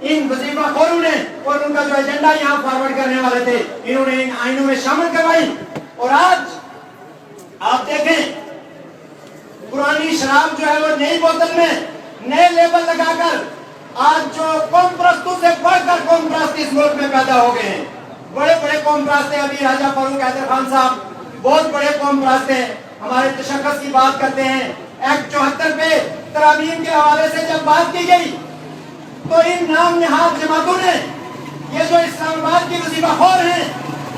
इन वजीफा खोरों ने और उनका जो एजेंडा यहाँ फॉरवर्ड करने वाले थे, इन्होंने इन आइनों में शामिल करवाई। और आज आप देखें, पुरानी शराब जो है वो नई बोतल में नए लेबल लगाकर आज जो कौम परस्तों से बढ़कर कौम परस्त इस मुल्क में पैदा हो गए हैं। बड़े बड़े कौम परस्त हैं। अभी राजा फारूक हैदर खान साहब बहुत बड़े कौम परस्त हैं, हमारे तशक्कुस की बात करते हैं। एक्ट 74 पे तरामीम के हवाले से जब बात की गई तो इन नाम निहाद जमातों ने ये जो इस्लामाबाद की वजीफाखोर हैं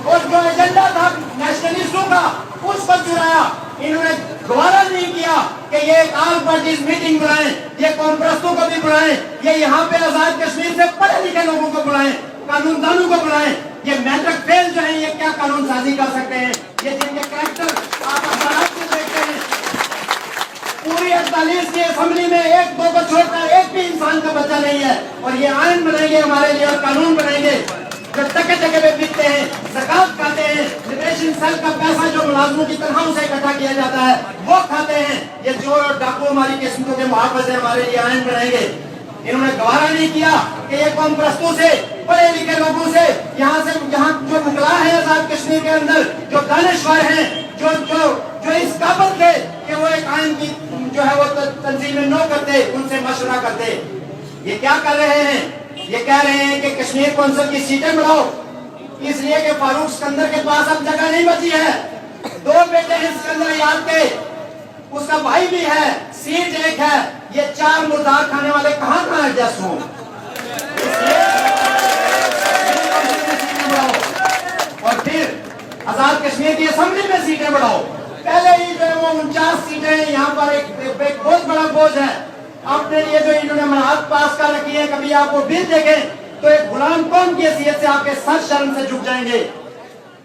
और जो एजेंडा था नेशनलिस्टों का उसको चुराया। इन्होंने गवारा नहीं किया कि ये एक आल पार्टीज मीटिंग बुलाएं, ये कौम परस्तों को भी बुलाएं, ये यहाँ पे आजाद कश्मीर से पढ़े लिखे लोगों को बुलाएं, कानून दानों को बुलाएं। ये मैट्रिक फेल जो है ये क्या कानून साजी कर सकते हैं? ये जिनके कैरेक्टर आप अखबारात में देखते हैं, पूरी 48 की असेंबली में एक दो को छोड़कर एक भी इंसान का बच्चा नहीं है। और ये आइन बनाएंगे हमारे लिए और कानून बनाएंगे जो जगह जगह पे बिकते हैं, ज़कात खाते हैं, लिबरेशन सेल का पैसा जो मुलाजमों की तनख्वाहों से इकट्ठा किया जाता है वो खाते हैं। ये चोर और डाकू हमारी किस्मतों के मुहाफ़िज़ हैं, हमारे लिए आइन बनाएंगे। इन्होंने गवारा नहीं किया कि ये कौम परस्तों से पढ़े लिखे लोगों से यहाँ जो मुगला है आजाद कश्मीर के अंदर, जो दानिश्वर हैं, जो इस काबिल थे कि वो एक आइन की जो है वो तंजीमें न करते, उनसे मशवरा करते। ये क्या कर रहे हैं? ये कह रहे हैं कि कश्मीर कौंसिल की सीटें बढ़ाओ, इसलिए कि फारूक सिकंदर के पास अब जगह नहीं बची है। 2 बेटे हैं सिकंदर याद के, उसका भाई भी है, सीट एक है। ये 4 मुर्दार खाने वाले कहाँ एडजस्ट हों? और फिर आजाद कश्मीर की असेंबली में सीटें बढ़ाओ। पहले ही जो है वो 49 सीटें यहाँ पर एक बहुत बड़ा बोझ है अपने लिए जो इन्होंने मनाहत पास कर रखी है। कभी आप वो बिल देखें तो एक गुलाम कौम की हैसियत से आपके सर शर्म से झुक जाएंगे।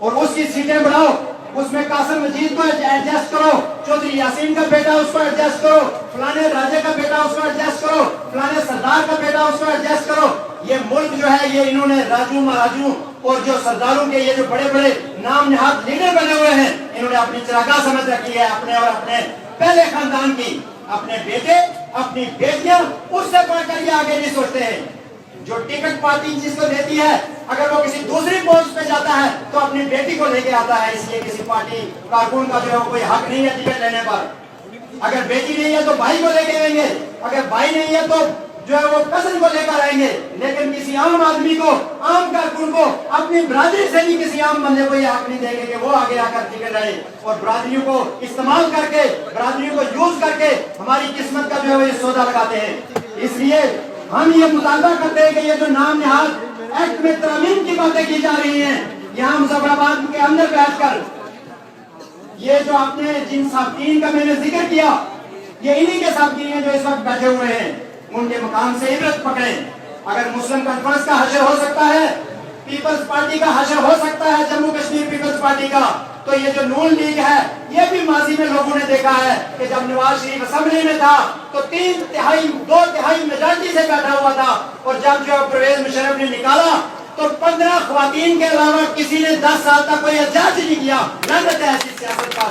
और उसकी सीटें बढ़ाओ, उसमें कासिम मजीद को एडजस्ट करो, चौधरी यासीन का बेटा उसको एडजस्ट करो, फलाने राजे का बेटा उसको एडजस्ट करो, फलाने सरदार का बेटा उसको एडजस्ट करो। ये मुल्क जो है ये इन्होंने राजू महाराजू और जो सरदारों के ये जो बड़े बड़े नाम निहाद लीडर बने हुए हैं, इन्होंने अपनी चरागाह समझ रखी है अपने और अपने पहले खानदान की। अपने बेटे अपनी बेटियां उससे बढ़कर ये आगे नहीं सोचते हैं। जो टिकट पार्टी जिसको देती है, अगर वो किसी दूसरी पोस्ट पे जाता है तो अपनी बेटी को लेके आता है। इसलिए किसी पार्टी कारकुन का जो है कोई हक नहीं है टिकट लेने पर। अगर बेटी नहीं है तो भाई को लेके आएंगे, अगर भाई नहीं है तो जो है वो कजन को लेकर आएंगे। लेकिन किसी आम आदमी को, आम कारकुन को, अपनी बरादरी से भी किसी आम बंदे को ये हक नहीं देंगे कि वो आगे आकर टिकट रहे और बरादरियों को इस्तेमाल करके, बरादरियों को यूज करके हमारी किस्मत का जो है वो ये सौदा लगाते हैं। इसलिए हम ये मुतालबा करते हैं कि ये जो नाम निहाद एक्ट में तरमीम की बातें की जा रही हैं, यहाँ मुजफ्फराबाद के अंदर बैठकर ये जो आपने जिन साबकीन का मैंने जिक्र किया, ये इन्हीं के साबकीन हैं जो इस वक्त बैठे हुए हैं। उनके मकाम से इबरत पकड़ें। अगर मुस्लिम कॉन्फ्रेंस का हशर हो सकता है, पीपल्स पार्टी का हशर हो सकता है, जम्मू कश्मीर पीपल्स पार्टी का, तो ये जो नून लीग है ये भी माजी में लोगों ने देखा है कि जब नवाज शरीफ असेंबली में था तो 2 तिहाई मेजॉरिटी से बैठा हुआ था। और जब जो परवेज मुशर्रफ ने निकाला तो 15 ख्वातीन के अलावा किसी ने 10 साल तक कोई एहतजाज नहीं किया। लानत है ऐसी सियासत का।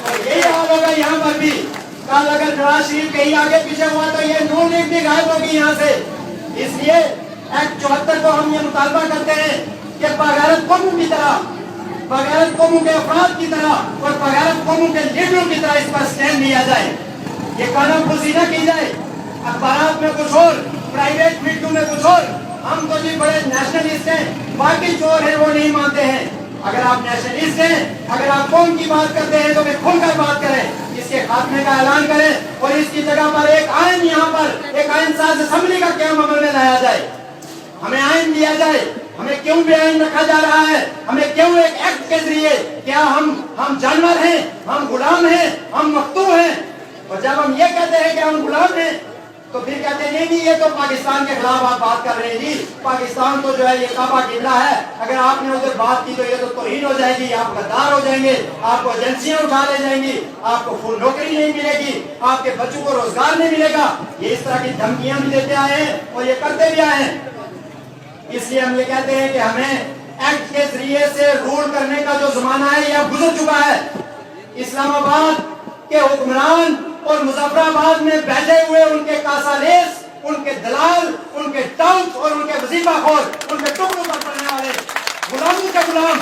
और यही हाल होगा यहाँ पर भी। कल अगर नवाज शरीफ कहीं आगे पीछे हुआ तो ये नून लीग भी गायब होगी यहाँ से। इसलिए एक्ट 74 को हम ये मुतालबा करते हैं कि बगैरत कौमों की तरह, बगैरत कौमों के अफराद की तरह और बगैरत कौमों के लीडरों की तरह इस पर स्टैंड लिया जाए। ये कानूनफुर्जी न की जाए। अखबारात में कुछ और, प्राइवेट मीटिंग में कुछ और। हम तो जी बड़े नेशनलिस्ट हैं, बाकी चोर हैं वो नहीं मानते हैं। अगर आप नेशनलिस्ट हैं, अगर आप कौम की बात करते हैं तो फिर खुलकर बात करें, इसके खात्मे का ऐलान करें और इसकी जगह पर एक आइन, यहाँ पर एक आइन साज असेंबली का क्या अमल में लाया जाए। हमें आइन दिया जाए। हमें क्यों भी आइन रखा जा रहा है? हमें क्यों एक एक्ट के जरिए? क्या हम जानवर हैं? हम गुलाम हैं? हम मखतू हैं? और जब हम ये कहते हैं कि हम गुलाम हैं तो फिर कहते हैं नहीं ये तो पाकिस्तान के खिलाफ आप बात कर रहे हैं जी। पाकिस्तान तो जो है ये काबा किबला है, अगर आपने उधर बात की तो ये तो तौहीन हो जाएगी, आप गद्दार हो जाएंगे, आपको एजेंसियां उठा ले जाएंगी, आपको फुल नौकरी नहीं मिलेगी, आपके बच्चों को रोजगार नहीं मिलेगा। ये इस तरह की धमकियां भी देते आए हैं और ये करते भी आए हैं। इसलिए हम ये कहते हैं कि हमें एक्ट के जरिए से रूल करने का जो जमाना है यह गुजर चुका है। इस्लामाबाद के हुक्मरान और मुजफ्फराबाद में बैठे हुए उनके कासालेस دلال، ان کے ٹاؤٹ اور ان کے وظیفہ خور، ان کے ٹکڑوں پر پڑنے والے غلاموں کے غلام،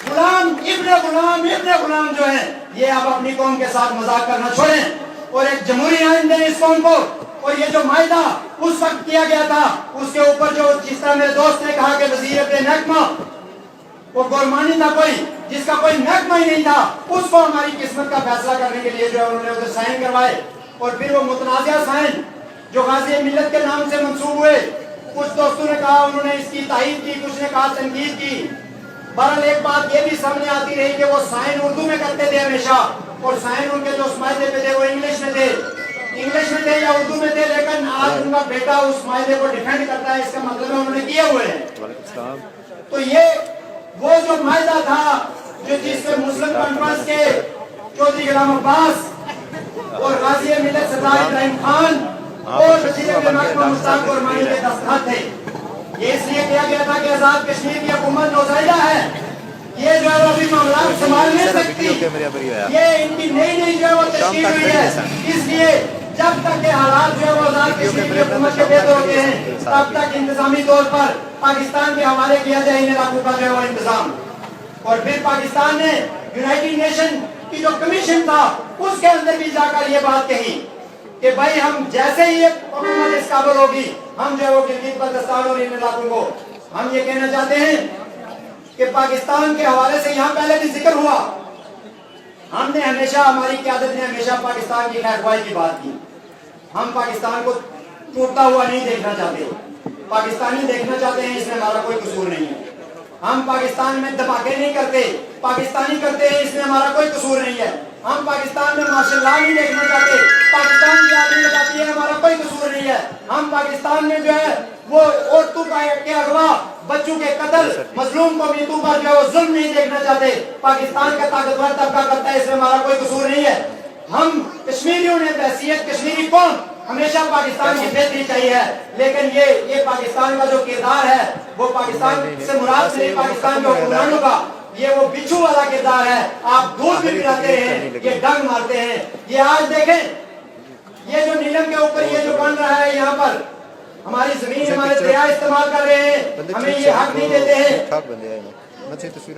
غلام ابن غلام جو ہیں، یہ اب اپنی قوم کے ساتھ مذاق کرنا چھوڑیں اور ایک جمہوری آئین دیں اس قوم کو۔ اور یہ جو معاہدہ اس وقت کیا گیا تھا، اس کے اوپر جو جس طرح میرے دوست نے کہا کہ وزیر بے محکمہ وہ گورمانی تھا کوئی جس کا کوئی محکمہ ہی نہیں تھا، اس کو ہماری قسمت کا فیصلہ کرنے کے لیے جو ہے انہوں نے ادھر سائن کروائے، اور پھر وہ متنازعہ سائن جو غازی ملت کے نام سے منسوب ہوئے، کچھ دوستوں نے کہا انہوں نے اس کی تائید کی، کچھ نے کہا تنقید کی۔ بہرحال ایک بات یہ بھی سامنے آتی رہی کہ وہ سائن اردو میں کرتے تھے ہمیشہ، اور سائن ان کے جو اس معاہدے پہ تھے وہ انگلش میں تھے یا اردو میں تھے، لیکن آج ان کا بیٹا اس معاہدے کو ڈیفینڈ کرتا ہے، اس کا مطلب ہے انہوں نے کیے ہوئے ہیں۔ تو یہ وہ جو معاہدہ تھا جو جس پہ مسلم کانفرنس کے چودھری غلام عباس اور غازی ملت سردار ابراہیم خان اور وزیر محکمہ مشتاق گورمانی کے دستخط تھے، یہ اس لیے کیا گیا تھا کہ آزاد کشمیر کی حکومت نوزائیدہ ہے، یہ جو ہے وہ ابھی معاملات سنبھال نہیں سکتی، یہ ان کی نئی جو ہے وہ تشکیل ہوئی ہے، اس لیے جب تک کہ حالات جو ہے وہ آزاد کشمیر کی حکومت کے بہتر ہوتے ہیں تب تک انتظامی طور پر پاکستان کے حوالے کیا جائے ان علاقوں کا جو ہے وہ انتظام۔ اور پھر پاکستان نے یونائٹڈ نیشن کی جو کمیشن تھا اس کے اندر بھی جا کر یہ بات کہی کہ بھائی ہم جیسے ہی ایک حکومت اس قابل ہوگی ہم جو ہے وہ گلگت بلتستان اور ان علاقوں کو ہم یہ کہنا چاہتے ہیں کہ پاکستان کے حوالے سے یہاں پہلے بھی ذکر ہوا، ہم نے ہمیشہ ہماری قیادت نے ہمیشہ پاکستان کی خیر خواہی کی بات کی، ہم پاکستان کو ٹوٹتا ہوا نہیں دیکھنا چاہتے، پاکستانی دیکھنا چاہتے ہیں، اس میں ہمارا کوئی قصور نہیں ہے، ہم پاکستان میں دھماکے نہیں کرتے، پاکستانی کرتے ہیں، اس میں ہمارا کوئی قصور نہیں ہے، ہم پاکستان میں ماشاء اللہ نہیں دیکھنا چاہتے، پاکستان کی آدمی بتاتی ہے ہمارا کوئی قصور نہیں ہے، ہم پاکستان میں جو ہے وہ عورتوں کے اغوا، بچوں کے قتل، مظلوم قومیتوں پر جو ہے وہ ظلم نہیں دیکھنا چاہتے، پاکستان کا طاقتور طبقہ کرتا ہے، اس میں ہمارا کوئی قصور نہیں ہے، ہم کشمیریوں نے بحیثیت کشمیری قوم ہمیشہ پاکستان کی بہتری چاہیے ہے، لیکن یہ پاکستان کا جو کردار ہے وہ پاکستان سے مراد سے پاکستان کے حکمرانوں کا یہ وہ بچھو والا کردار ہے، آپ دودھ بھی پلاتے ہیں، یہ ڈنگ مارتے ہیں، یہ آج دیکھیں یہ جو نیلم کے اوپر یہ جو بن رہا ہے یہاں پر ہماری زمین ہمارے دریا استعمال کر رہے ہیں، ہمیں یہ حق نہیں دیتے ہیں،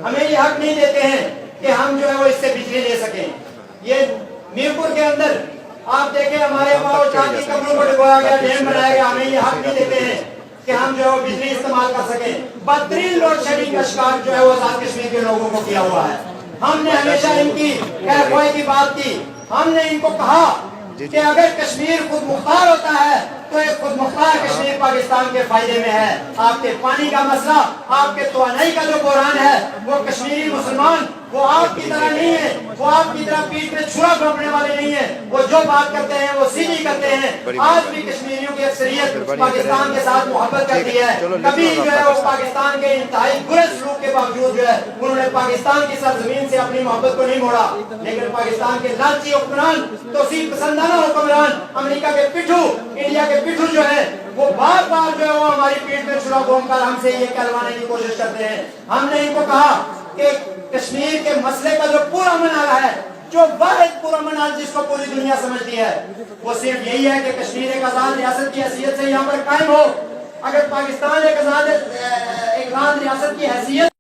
ہمیں یہ حق نہیں دیتے ہیں کہ ہم جو ہے وہ اس سے بجلی لے سکیں، یہ میرپور کے اندر آپ دیکھیں ہمارے باؤ چاچی قبروں کو ڈبویا گیا، ڈیم بنایا گیا، ہمیں یہ حق نہیں دیتے ہیں کہ ہم جو ہے وہ بجلی استعمال کر سکیں، بدترین لوڈ شیڈنگ کا شکار جو ہے وہ آزاد کشمیر کے لوگوں کو کیا ہوا ہے، ہم نے ہمیشہ ان کی خیر خواہی کی بات کی، ہم نے ان کو کہا کہ اگر کشمیر خود مختار ہوتا ہے تو ایک خود مختار کشمیر پاکستان کے فائدے میں ہے، آپ کے پانی کا مسئلہ، آپ کے توانائی کا جو بحران ہے وہ کشمیری مسلمان وہ آپ کی طرح نہیں ہے، وہ آپ کی طرح پیٹ میں چھرا گھونپنے والے نہیں ہیں، وہ جو بات کرتے ہیں وہ سیدھی کرتے ہیں، آج بھی کشمیریوں کی اکثریت پاکستان کے ساتھ محبت کرتی ہے، کبھی جو ہے وہ پاکستان کے انتہائی برے سلوک کے باوجود جو ہے انہوں نے پاکستان کی سرزمین سے اپنی محبت کو نہیں موڑا، لیکن پاکستان کے لالچی حکمران، توسیع پسندانہ حکمران، امریکہ کے پٹھو، انڈیا کے پٹھو جو ہے وہ بار بار جو ہے وہ ہماری پیٹ میں چھرا گھونپ کر ہم سے یہ کہلوانے کی کوشش کرتے ہیں، ہم نے ان کو کہا کہ کشمیر کے مسئلے کا جو پورا منال ہے، جو واحد پورا منال جس کو پوری دنیا سمجھتی ہے وہ صرف یہی ہے کہ کشمیر ایک آزاد ریاست کی حیثیت سے یہاں پر قائم ہو، اگر پاکستان ایک آزاد ریاست کی حیثیت